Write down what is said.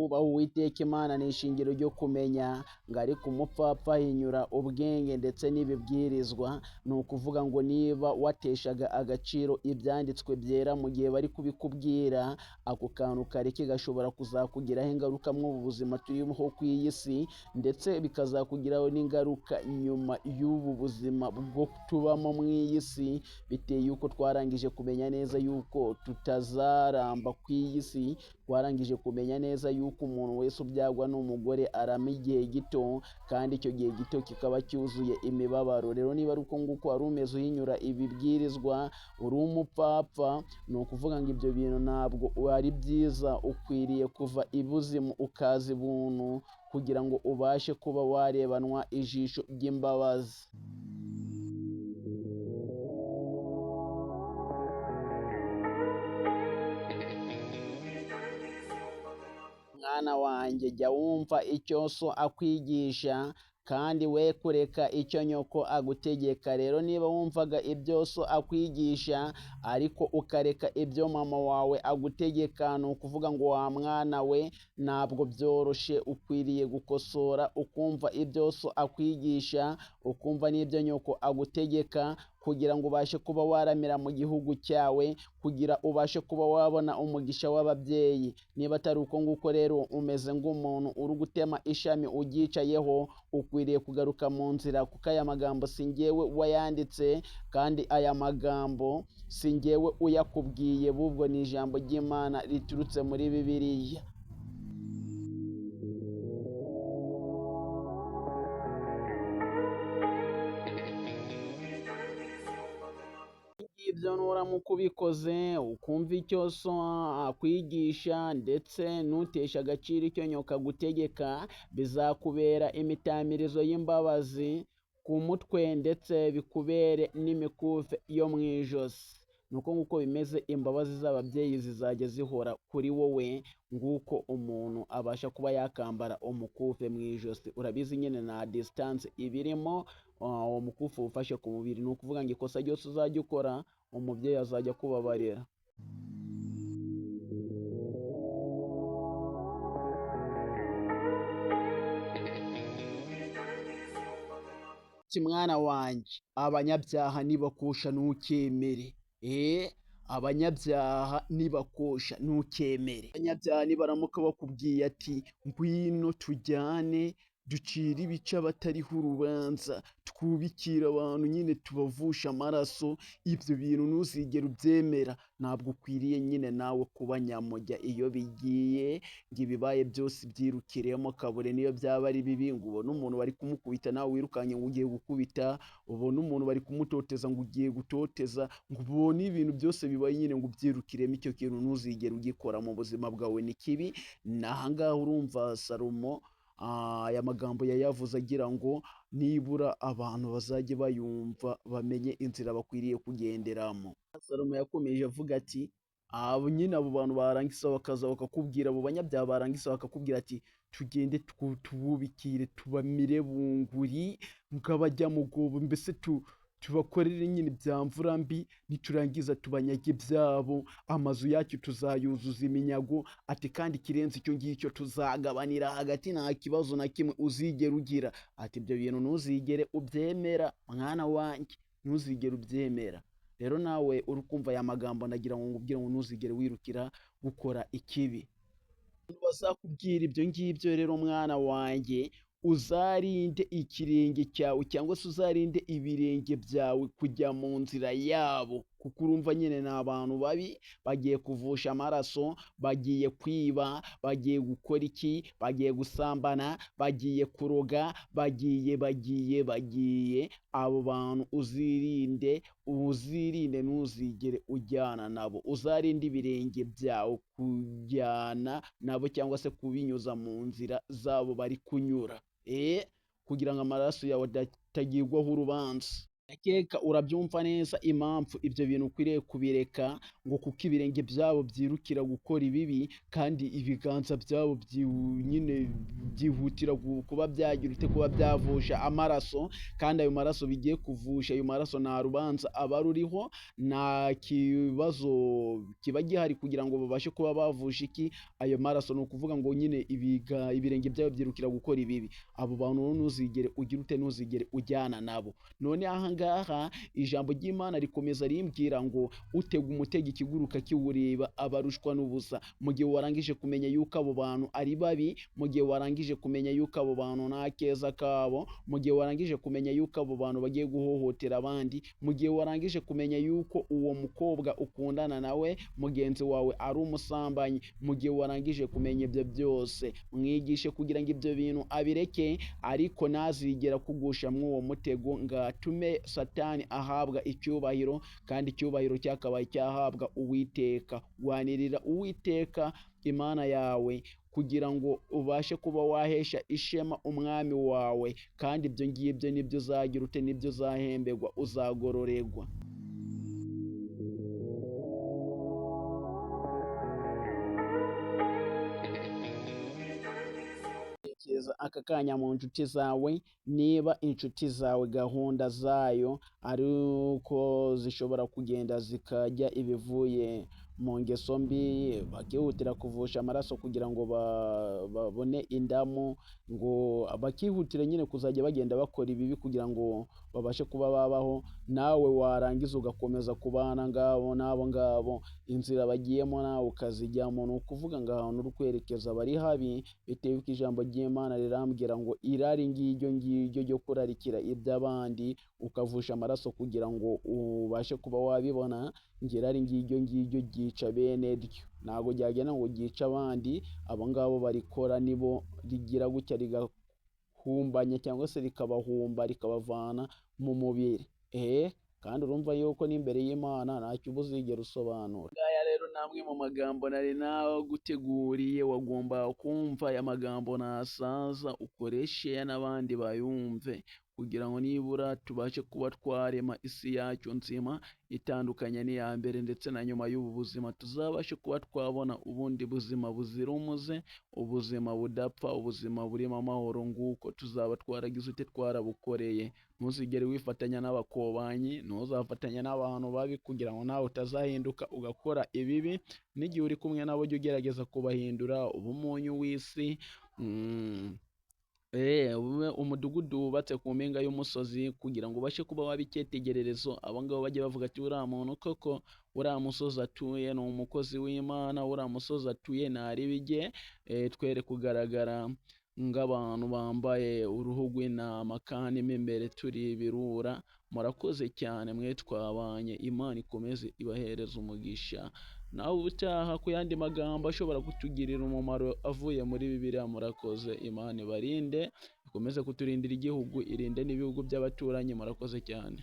kubaha Uwiteka Imana ni ishingiro ryo kumenya, ngo ariko umupfapfa ahinyura ubwenge ndetse n'ibibwirizwa. Ni ukuvuga ngo niba wateshaga agaciro ibyanditswe byera mu gihe bari kubikubwira, ako kantu kareke gashobora kuzakugiraho ingaruka mu buzima turimo ku iyi si, ndetse bikazakugiraho n'ingaruka nyuma y'ubu buzima bwo tubamo mu iyi si, biteye yuko twarangije kumenya neza yuko tutazaramba ku iyi si. Twarangije kumenya neza yuko umuntu wese ubyagwa n'umugore arama igihe gito, kandi icyo gihe gito kikaba cyuzuye imibabaro. Rero niba ari uko nguko wari umeze uhinyura ibibwirizwa, uri umupfapfa, ni ukuvuga ngo ibyo bintu ntabwo ari byiza. Ukwiriye kuva ibuzimu ukaza ibuntu kugira ngo ubashe kuba warebanwa ijisho ry'imbabazi. Mwana wanjye, jya wumva icyo so akwigisha, kandi we kureka icyo nyoko agutegeka. Rero niba wumvaga ibyo so akwigisha ariko ukareka ibyo mama wawe agutegeka, ni ukuvuga ngo wa mwana we, ntabwo byoroshye. Ukwiriye gukosora ukumva ibyo so akwigisha, ukumva n'ibyo nyoko agutegeka, kugira ngo ubashe kuba waramira mu gihugu cyawe, kugira ubashe kuba wabona umugisha w'ababyeyi. Niba atari uko nguko rero, umeze nk'umuntu uri gutema ishami uryicayeho. Ukwiriye kugaruka mu nzira, kuko aya magambo si njyewe wayanditse, kandi aya magambo si njyewe uyakubwiye, ahubwo ni ijambo ry'Imana riturutse muri Bibiliya. Ibyo nuramuka ubikoze, ukumva icyo so akwigisha, ndetse ntuteshe agaciro icyo nyoka agutegeka, bizakubera imitamirizo y'imbabazi ku mutwe, ndetse bikubere n'imikufe yo mu ijosi. Nuko nguko bimeze, imbabazi z'ababyeyi zizajya zihora kuri wowe, nguko umuntu abasha kuba yakambara umukufe mu ijosi. Urabizi nyine na distance ibirimo, uwo mukufe ufashe ku mubiri. Ni ukuvuga ngo ikosa ryose uzajya ukora, umubyeyi azajya kubabarira. Mwana wanjye, abanyabyaha nibakosha ntukemere. Abanyabyaha nibakosha ntukemere. Abanyabyaha nibaramuka bakubwiye ati ngwino tujyane ducire ibice abatariho urubanza, twubikira abantu nyine tubavusha amaraso, ibyo bintu ntuzigere ubyemera. Ntabwo ukwiriye nyine nawe kuba nyamujya. Iyo bigiye ngo ibibaye byose byirukiremo, kabure niyo byaba ari bibi, ngo ubone umuntu bari kumukubita nawe wirukanye ngo ugiye gukubita, ubone umuntu bari kumutoteza ngo ugiye gutoteza, ngo ubone ibintu byose bibaye nyine ngo ubyirukiremo. Icyo kintu ntuzigere ugikora mu buzima bwawe, ni kibi. Nahangaha urumva Salomo aya magambo yayavuze agira ngo nibura abantu bazajye bayumva, bamenye inzira bakwiriye kugenderamo. Salomo yakomeje avuga ati nyine abo bantu barangiza bakaza bakakubwira, abo banyabyaha barangiza bakakubwira ati tugende tububikire, tubamire bunguri nk'abajya mu rwobo, mbese tubakorere nyine ibya mvura mbi, niturangiza tubanyage ibyabo, amazu yacu tuzayuzuza iminyago. Ati kandi ikirenze icyo ngicyo tuzagabanira hagati, nta kibazo na kimwe uzigera ugira. Ati ibyo bintu ntuzigere ubyemera mwana wanjye, ntuzigere ubyemera. Rero nawe uri kumva aya magambo, nagira ngo ngubwire ngo ntuzigere wirukira gukora ikibi. Bazakubwira ibyo ngibyo rero mwana wanjye, uzarinde ikirenge cyawe cyangwa se uzarinde ibirenge byawe kujya mu nzira yabo, kuko urumva nyine ni abantu babi, bagiye kuvusha amaraso, bagiye kwiba, bagiye gukora iki, bagiye gusambana, bagiye kuroga, bagiye. Abo bantu uzirinde, ntuzigere ujyana nabo. Uzarinde ibirenge byawe kujyana nabo, cyangwa se kubinyuza mu nzira zabo bari kunyura, kugira ngo amaraso yawe atagirwaho urubanza. Ndakeka urabyumva neza impamvu ibyo bintu ukwiriye kubireka, ngo kuko ibirenge byabo byirukira gukora ibibi kandi ibiganza byabo nyine byihutira kuba byagira ute, kuba byavusha amaraso, kandi ayo maraso bigiye kuvusha, ayo maraso nta rubanza aba ruriho, nta kibazo kiba gihari kugira ngo babashe kuba bavusha iki ayo maraso. Ni ukuvuga ngo nyine ibirenge byabo byirukira gukora ibibi. Abo bantu ntuzigere ugira ute, ntuzigere ujyana nabo. None ahangaha ijambo ry'Imana rikomeza rimbwira ngo utega umutego ikiguruka kiwureba abarushwa n'ubusa. Mu gihe warangije kumenya yuko abo bantu ari babi, mu gihe warangije kumenya yuko abo bantu nta keza kabo, mu gihe warangije kumenya yuko abo bantu bagiye guhohotera abandi, mu gihe warangije kumenya yuko uwo mukobwa ukundana nawe mugenzi wawe ari umusambanyi, mu gihe warangije kumenya ibyo byose, mwigishe kugira ngo ibyo bintu abireke, ariko ntazigera kugusha mw'uwo mutego ngo atume Satani ahabwa icyubahiro, kandi icyubahiro cyakabaye cyahabwa Uwiteka. Rwanirira Uwiteka Imana yawe kugira ngo ubashe kuba wahesha ishema umwami wawe, kandi ibyo ngibyo nibyo uzagira ute, nibyo uzahemberwa, uzagororerwa. Aka kanya mu nshuti zawe, niba inshuti zawe gahunda zayo ari uko zishobora kugenda zikajya ibivuye mu ngeso mbi, bakihutira kuvusha amaraso kugira ngo babone indamu, ngo bakihutira nyine kuzajya bagenda bakora ibibi kugira ngo babashe kuba babaho, nawe warangiza ugakomeza kubana n'abo ngabo, inzira bagiyemo nawe ukazijyamo. Ni ukuvuga ngo ahantu uri kwerekeza bari habi, bitewe ko ijambo ry'Imana rirambwira ngo irari ngiryo ryo kurarikira iby'abandi ukavusha amaraso kugira ngo ubashe kuba wabibona, ngo irari ngiryo ryica bene ryo. Ntabwo ryagenda ngo ryice abandi, abo ngabo barikora nibo rigira gutya rigahumbanya cyangwa se rikabahumba, rikabavana mu mubiri. Kandi urumva yuko n'imbere y'Imana ntacyo uba uzigera usobanura. Ngaya rero namwe mu magambo nari naguteguriye, wagomba kumva aya magambo nasaza ukoreshe n'abandi bayumve, kugira ngo nibura tubashe kuba twarema isi yacu nzima itandukanye n'iya mbere, ndetse na nyuma y'ubu buzima tuzabashe kuba twabona ubundi buzima buzira umuze, ubuzima budapfa, ubuzima burimo amahoro, nguko tuzaba twaragize ute, twarabukoreye. Ntuzigere wifatanya n'abakobanyi, ntuzafatanya n'abantu babi kugira ngo nawe utazahinduka ugakora ibibi. N'igihe uri kumwe nabo jya ugerageza kubahindura, uba umunyu w'isi. Umudugudu wubatse ku mpinga y'umusozi kugira ngo ubashe kuba waba icyitegererezo, abo ngabo bajye bavuga ati uriya muntu koko, uriya musozi atuye ni umukozi w'Imana, uriya musozi atuye ntari bige twere kugaragara nk'abantu bambaye uruhu rw'intama kandi mo imbere turi ibirura. Murakoze cyane mwe twabanye, Imana ikomeze ibahereza umugisha. Nawe ubutaha ku yandi magambo ashobora kutugirira umumaro avuye muri Bibiliya. Murakoze, Imana ibarinde, ikomeze kuturindira igihugu, irinde n'ibihugu by'abaturanyi. Murakoze cyane.